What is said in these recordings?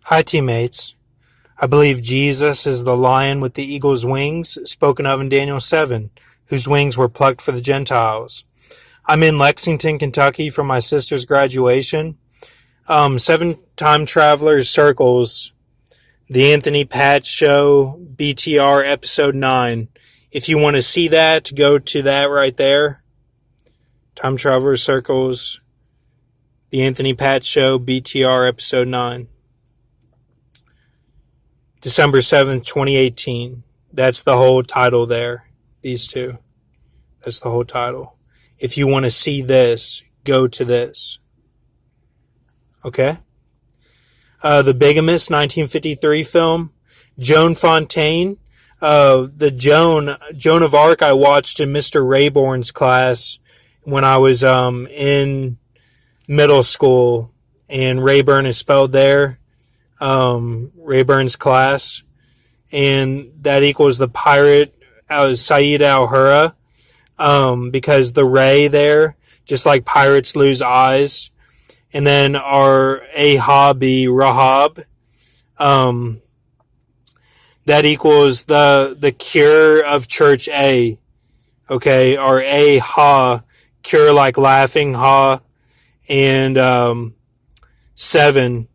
Hi, teammates. I believe Jesus is the lion with the eagle's wings spoken of in Daniel 7, whose wings were plucked for the Gentiles. I'm in Lexington, Kentucky for my sister's graduation. Seven Time Travelers Circles, The Anthony Patch Show, BTR Episode 9. If you want to see that, go to that right there. Time Travelers Circles, The Anthony Patch Show, BTR Episode 9. December 7th, 2018. That's the whole title there. These two. That's the whole title. If you want to see this, go to this. Okay? The Bigamist, 1953 film. Joan Fontaine. The Joan of Arc I watched in Mr. Rayborn's class when I was in middle school. And Rayburn is spelled there. Rayburn's class, and that equals the pirate Saeed Al-Hurra, because the Ray there, just like pirates lose eyes, and then our Rahab, that equals the cure of Church A, okay, our cure like laughing, and 7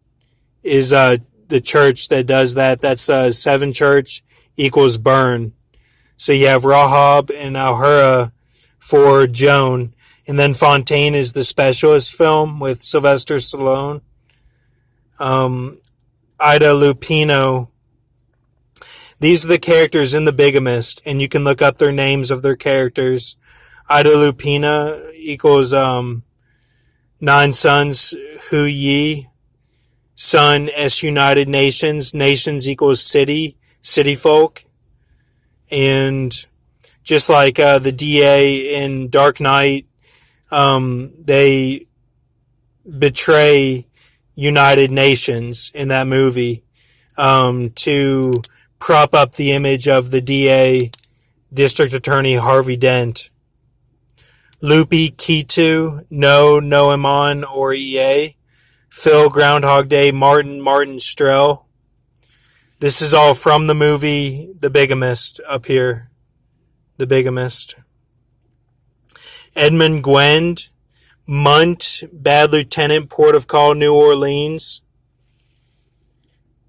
is the church that does that. That's 7 church equals burn. So you have Rahab and Al-Hurra for Joan. And then Fontaine is the specialist film with Sylvester Stallone. Ida Lupino. These are the characters in The Bigamist, and you can look up their names of their characters. Ida Lupina equals 9 Sons Hu Yi. Sun, S United Nations. Nations equals city folk. And just like the DA in Dark Knight, they betray United Nations in that movie to prop up the image of the DA, District Attorney Harvey Dent. Lupi, Kitu, No Iman, or EA. Phil, Groundhog Day, Martin Strell. This is all from the movie The Bigamist up here. The Bigamist. Edmund Gwend, Munt, Bad Lieutenant, Port of Call, New Orleans.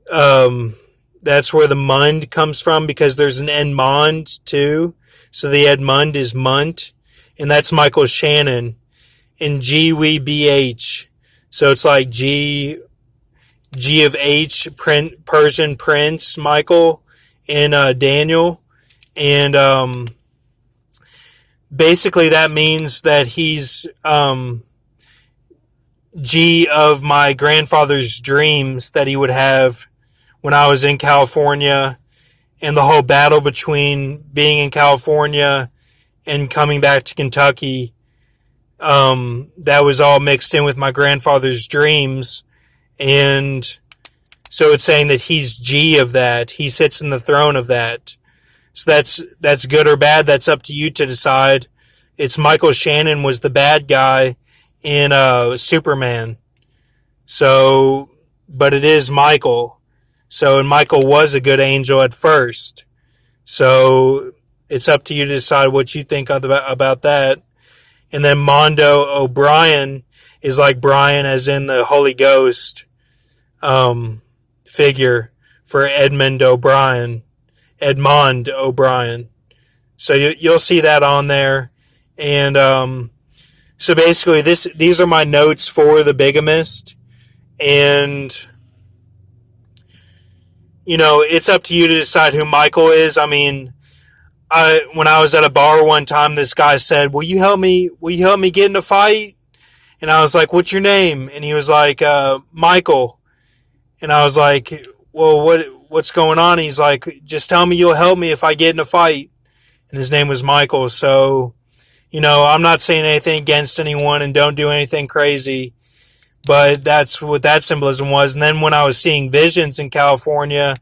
That's where the Mund comes from because there's an Edmond too. So the Edmund is Munt. And that's Michael Shannon. And GWBH. So it's like G of H, Persian Prince, Michael, and Daniel. And basically that means that he's G of my grandfather's dreams that he would have when I was in California, and the whole battle between being in California and coming back to Kentucky. That was all mixed in with my grandfather's dreams. And so it's saying that he's G of that. He sits in the throne of that. So that's good or bad. That's up to you to decide. It's Michael Shannon was the bad guy in, Superman. So, but it is Michael. So, and Michael was a good angel at first. So it's up to you to decide what you think about that. And then Mondo O'Brien is like Brian as in the Holy Ghost figure for Edmund O'Brien. So you'll see that on there. And so basically these are my notes for The Bigamist. And you know, it's up to you to decide who Michael is. I mean, when I was at a bar one time, this guy said, will you help me get in a fight? And I was like, what's your name? And he was like, Michael. And I was like, well, what's going on? He's like, just tell me you'll help me if I get in a fight. And his name was Michael. So, you know, I'm not saying anything against anyone and don't do anything crazy, but that's what that symbolism was. And then when I was seeing visions in California,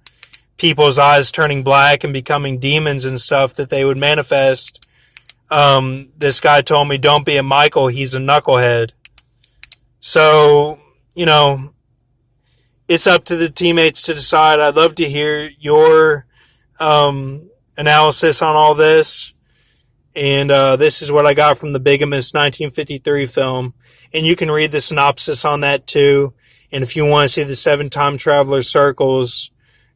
people's eyes turning black and becoming demons and stuff that they would manifest, this guy told me, don't be a Michael, he's a knucklehead. So, you know, it's up to the teammates to decide. I'd love to hear your analysis on all this. And this is what I got from the Bigamist 1953 film. And you can read the synopsis on that too. And if you want to see the 7 Time Traveler Circles,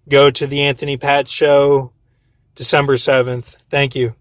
go to the Anthony Pat Show, December 7th. Thank you.